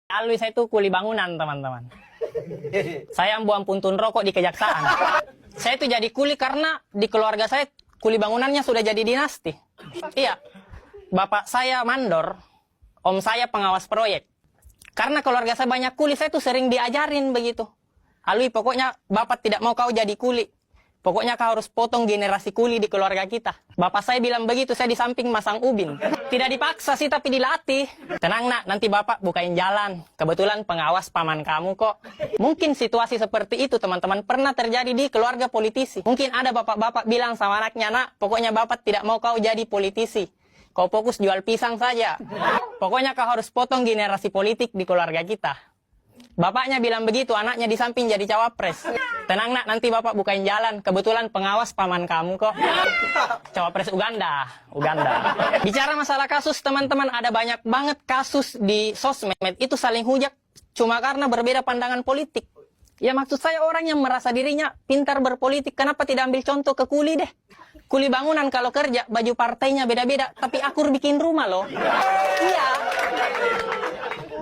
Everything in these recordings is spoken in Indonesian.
Alwi saya itu kuli bangunan, teman-teman. Saya buang puntun rokok di kejaksaan. Saya itu jadi kuli karena di keluarga saya kuli bangunannya sudah jadi dinasti. Iya, bapak saya mandor, om saya pengawas proyek. Karena keluarga saya banyak kuli, saya tuh sering diajarin begitu. Alwi, pokoknya bapak tidak mau kau jadi kuli. Pokoknya kau harus potong generasi kuli di keluarga kita. Bapak saya bilang begitu, saya di samping masang ubin. Tidak dipaksa sih, tapi dilatih. Tenang nak, nanti bapak bukain jalan. Kebetulan pengawas paman kamu kok. Mungkin situasi seperti itu teman-teman pernah terjadi di keluarga politisi. Mungkin ada bapak-bapak bilang sama anaknya, nak, pokoknya bapak tidak mau kau jadi politisi. Kau fokus jual pisang saja. Pokoknya kau harus potong generasi politik di keluarga kita. Bapaknya bilang begitu, anaknya di samping jadi cawapres. Tenang nak, nanti bapak bukain jalan. Kebetulan pengawas paman kamu kok. Cawapres Uganda. Bicara masalah kasus, teman-teman, ada banyak banget kasus di sosmed. Itu saling hujat cuma karena berbeda pandangan politik. Ya maksud saya orang yang merasa dirinya pintar berpolitik, kenapa tidak ambil contoh ke kuli deh? Kuli bangunan kalau kerja, baju partainya beda-beda, tapi akur bikin rumah loh. Iya.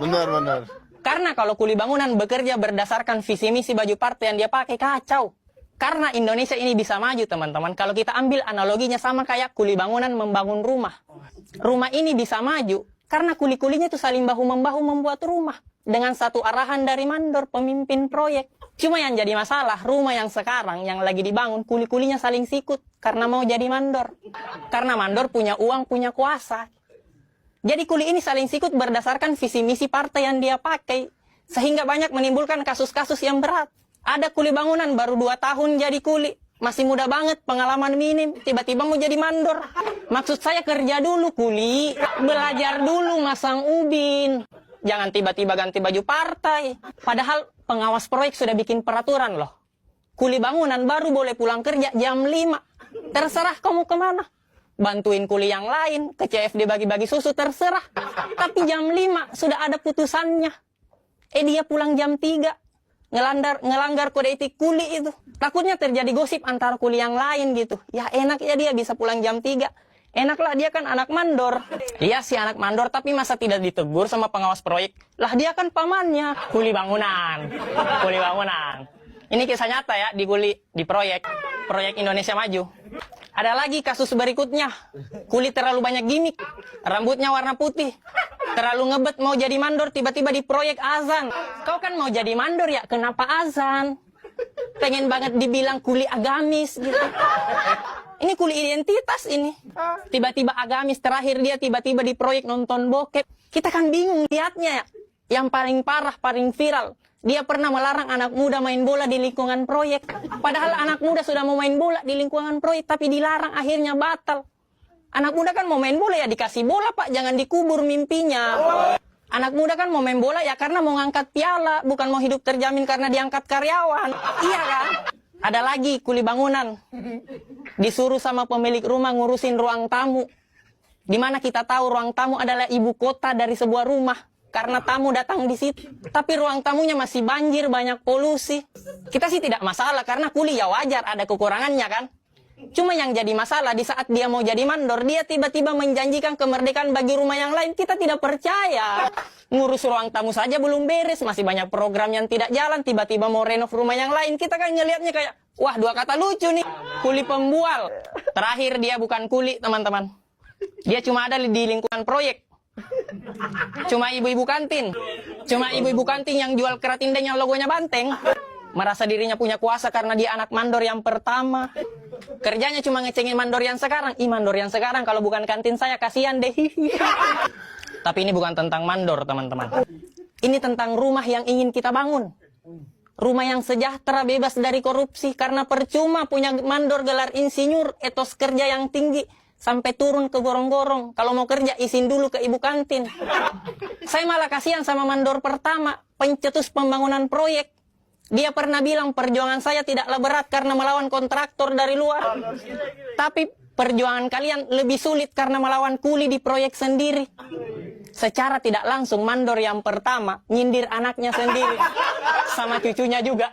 Benar. Karena kalau kuli bangunan bekerja berdasarkan visi misi baju partai yang dia pakai, kacau. Karena Indonesia ini bisa maju, teman-teman. Kalau kita ambil analoginya sama kayak kuli bangunan membangun rumah. Rumah ini bisa maju karena kuli-kulinya itu saling bahu-membahu membuat rumah. Dengan satu arahan dari mandor, pemimpin proyek. Cuma yang jadi masalah, rumah yang sekarang yang lagi dibangun, kuli-kulinya saling sikut karena mau jadi mandor. Karena mandor punya uang, punya kuasa. Jadi kuli ini saling sikut berdasarkan visi misi partai yang dia pakai. Sehingga banyak menimbulkan kasus-kasus yang berat. Ada kuli bangunan baru 2 tahun jadi kuli. Masih muda banget, pengalaman minim. Tiba-tiba mau jadi mandor. Maksud saya kerja dulu kuli. Belajar dulu masang ubin. Jangan tiba-tiba ganti baju partai. Padahal pengawas proyek sudah bikin peraturan loh. Kuli bangunan baru boleh pulang kerja jam 5. Terserah kamu kemana. Bantuin kuli yang lain, ke CFD bagi-bagi susu, terserah. Tapi jam 5 sudah ada putusannya. Dia pulang jam 3. Ngelanggar kode etik kuli itu. Takutnya terjadi gosip antara kuli yang lain gitu. Ya enak ya dia bisa pulang jam 3. Enaklah dia kan anak mandor. Iya sih anak mandor, tapi masa tidak ditegur sama pengawas proyek? Lah dia kan pamannya. Kuli bangunan. Ini kisah nyata ya di proyek Indonesia Maju. Ada lagi kasus berikutnya. Kulit terlalu banyak gimmick. Rambutnya warna putih. Terlalu ngebet mau jadi mandor, tiba-tiba di proyek azan. Kau kan mau jadi mandor ya, kenapa azan? Pengen banget dibilang kuli agamis gitu. Ini kuli identitas ini. Tiba-tiba agamis, terakhir dia tiba-tiba di proyek nonton bokep. Kita kan bingung lihatnya ya. Yang paling parah, paling viral. Dia pernah melarang anak muda main bola di lingkungan proyek. Padahal anak muda sudah mau main bola di lingkungan proyek, tapi dilarang, akhirnya batal. Anak muda kan mau main bola ya dikasih bola pak, jangan dikubur mimpinya. Anak muda kan mau main bola ya karena mau ngangkat piala, bukan mau hidup terjamin karena diangkat karyawan. Iya kan? Ada lagi kuli bangunan. Disuruh sama pemilik rumah ngurusin ruang tamu. Dimana kita tahu ruang tamu adalah ibu kota dari sebuah rumah. Karena tamu datang di situ. Tapi ruang tamunya masih banjir, banyak polusi. Kita sih tidak masalah, karena kuli ya wajar, ada kekurangannya kan. Cuma yang jadi masalah, di saat dia mau jadi mandor, dia tiba-tiba menjanjikan kemerdekaan bagi rumah yang lain. Kita tidak percaya. Ngurus ruang tamu saja belum beres, masih banyak program yang tidak jalan. Tiba-tiba mau renov rumah yang lain, kita kan ngelihatnya kayak, wah 2 kata lucu nih, kuli pembual. Terakhir dia bukan kuli teman-teman. Dia cuma ada di lingkungan proyek. Cuma ibu-ibu kantin yang jual keratindeng yang logonya banteng. Merasa dirinya punya kuasa karena dia anak mandor yang pertama. Kerjanya cuma ngecengin mandor yang sekarang. Mandor yang sekarang kalau bukan kantin saya kasihan deh. Tapi ini bukan tentang mandor teman-teman. Ini tentang rumah yang ingin kita bangun. Rumah yang sejahtera, bebas dari korupsi. Karena percuma punya mandor gelar insinyur, etos kerja yang tinggi. Sampai turun ke gorong-gorong. Kalau mau kerja, izin dulu ke ibu kantin. Saya malah kasihan sama mandor pertama, pencetus pembangunan proyek. Dia pernah bilang, perjuangan saya tidaklah berat karena melawan kontraktor dari luar. Tapi perjuangan kalian lebih sulit karena melawan kuli di proyek sendiri. Secara tidak langsung, mandor yang pertama nyindir anaknya sendiri. Sama cucunya juga.